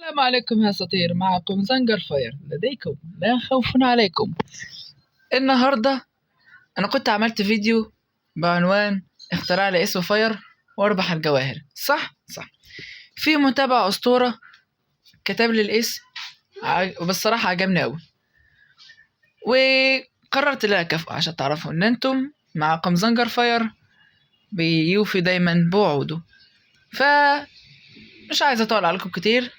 السلام عليكم يا سطير، معكم زنجر فاير. لديكم لا خوف عليكم. النهاردة أنا كنت عملت فيديو بعنوان اختراع لي اسمه فاير واربح الجواهر، صح؟ في متابع أسطورة كتب لي الاسم وبالصراحة عجبني أوي، وقررت لا أكافئه عشان تعرفوا إن أنتم معكم زنجر فاير بيوفي دايما بوعوده. مش عايز أطول عليكم كتير،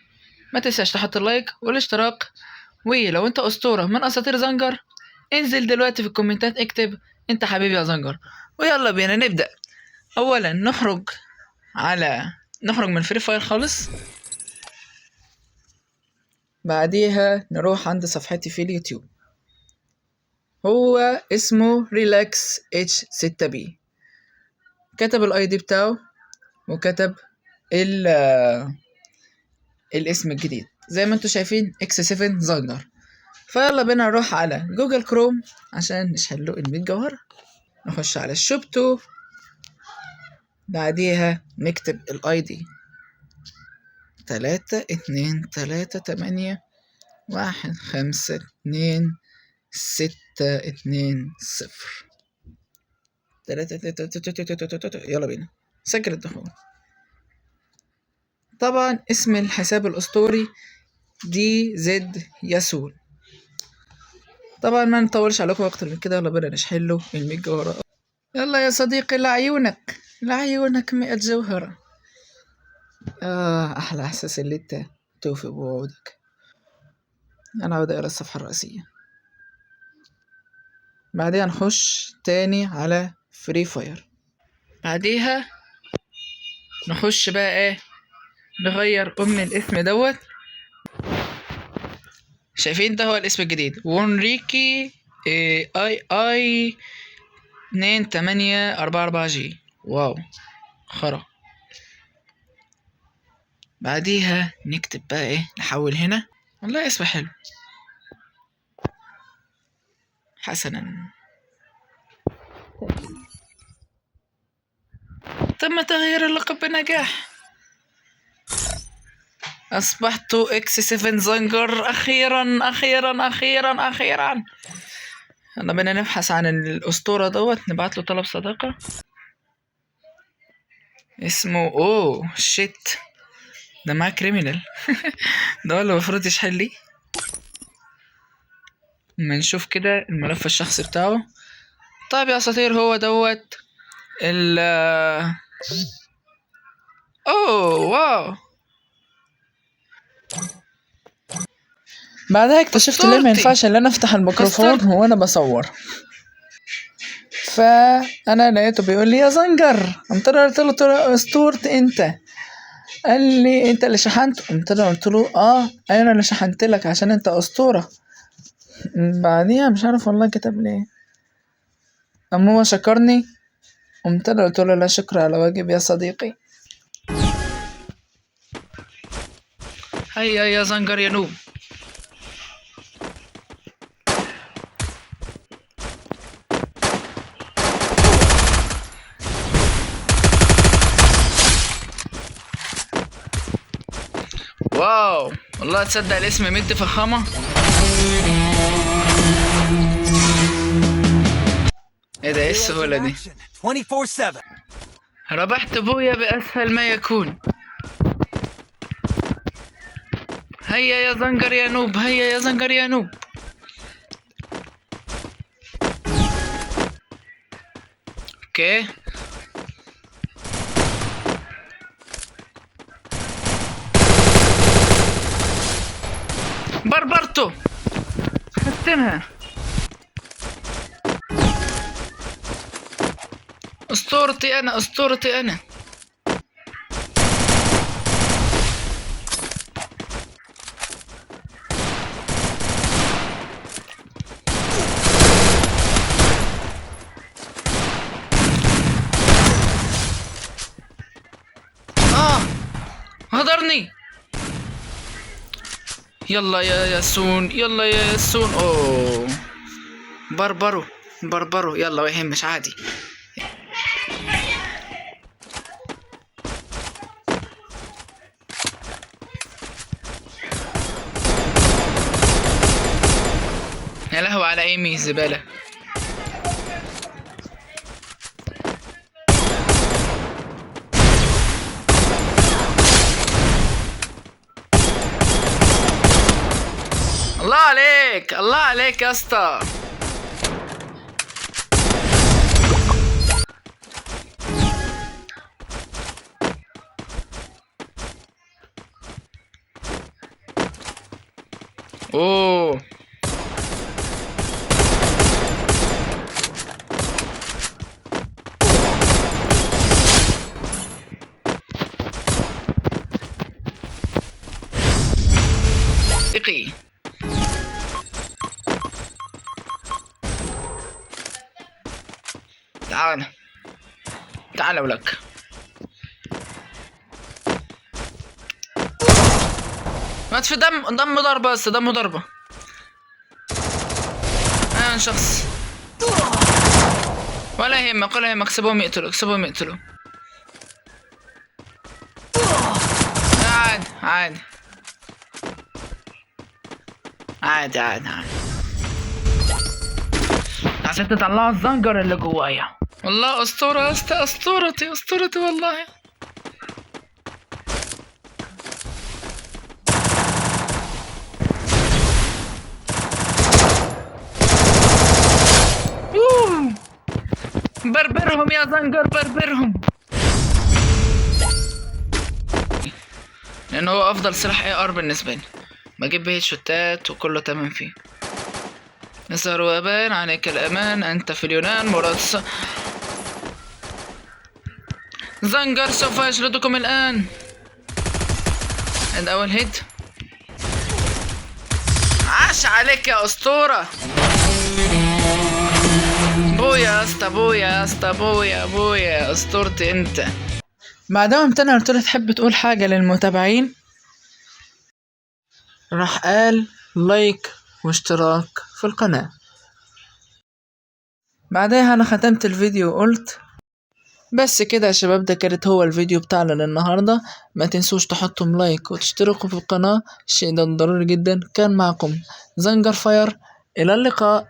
ما تنساش تحط اللايك والاشتراك، ولو انت اسطورة من اساطير زنجر انزل دلوقتي في الكومنتات اكتب انت حبيبي يا زنجر، ويلا بينا نبدأ. اولا نخرج من فري فاير خالص، بعديها نروح عند صفحتي في اليوتيوب، هو اسمه ريلاكس اتش 6 بي، كتب الاي دي بتاعه وكتب الاسم الجديد زي ما انتوا شايفين اكس 7 زنجر. فيلا بينا نروح على جوجل كروم عشان نشحنله 100 جوهرة، نخش على الشوب 2، بعديها نكتب الاي دي 3238152620. يلا بينا سجل الدخول. طبعا اسم الحساب الاسطوري دي زد ياسون. طبعا ما نطولش عليكم اكتر من كده، يلا بينا نشحله 100 جوهرة. يلا يا صديقي لعيونك 100 جوهرة. أحلى إحساس اللي أنت توفي بوعودك. أنا عاود إلى الصفحة الرئيسية، بعدين نخش تاني على فري فاير، بعديها نخش بقى إيه، نغير من الاسم دوت. شايفين ده هو الاسم الجديد، وونريكي اي 2844 جي. واو خرا. بعديها نكتب بقى ايه، نحول هنا، والله اسم حلو. حسنا تم تغيير اللقب بنجاح، أصبحت اكس 7 زنجر. أخيرا أخيرا أخيرا أخيرا. يلا بينا نبحث عن الأسطورة دوت، نبعت له طلب صداقة. اسمه شيت، ده معاه كريمينال. ده ولا المفروض يشحن لي. ما نشوف كده الملف الشخصي بتاعه. طيب يا اساطير، هو دوت ال واو. بعدها اكتشفت ليه ما ينفعش ان انا افتح الميكروفون وانا بصور، فانا لقيته بيقول لي يا زنجر. قمت انا قلت له اسطورت انت؟ قال لي انت اللي شحنت. قمت انا قلت له انا اللي شحنت لك عشان انت اسطوره. بعديها مش عارف والله كتب لي ايه، اما هو شكرني. قمت انا قلت له لا شكر على واجب يا صديقي. هيا يا زنجر يا نوب. واو والله تصدق الاسم مد فخامة. ايه ده، ايه السهولة دي؟ 24/7 ربحت بويا بأسهل ما يكون. هيا يا زنجر يا نوب، هيا يا زنجر يا نوب. اوكي بربرته، ختمها. اسطورتي انا، اسطورتي انا. هدرني. يلا يا ياسون، يلا يا ياسون. بربرو يلا، ما يهمش عادي. يا لهوي على ايمي زبالة. الله عليك الله عليك يا اسطى. اوه اقي. تعال تعال ولك. مات في دم ضربة بس دم ضربة. شخص ولا يهمك ولا يهمك. سيبهم يقتلوا سيبهم يقتلوا. عادي عادي عادي عادي عادي عشان تطلعوا الزنجر اللي جوايا. والله اسطورة اسطورتي اسطورتي والله. بربرهم يا زنجر بربرهم. لانه هو افضل سلاح اي ار بالنسبه لي. بجيب به شوتات وكله تمام فيه. نسهر وابان عليك الامان انت في اليونان مراد زنجر سوف يشردكم الان. عند اول هيد. عاش عليك يا اسطوره. بويا يا اسطى بويا يا اسطى بويا بويا اسطورتي انت. بعدها قمت انا قلت له تحب تقول حاجه للمتابعين؟ راح قال لايك واشتراك في القناه. بعدها انا ختمت الفيديو وقلت بس كده يا شباب. ده كانت هو الفيديو بتاعنا للنهارده. ما تنسوش تحطوا لايك وتشتركوا في القناه، الشيء ده ضروري جدا. كان معكم زنجر فاير، الى اللقاء.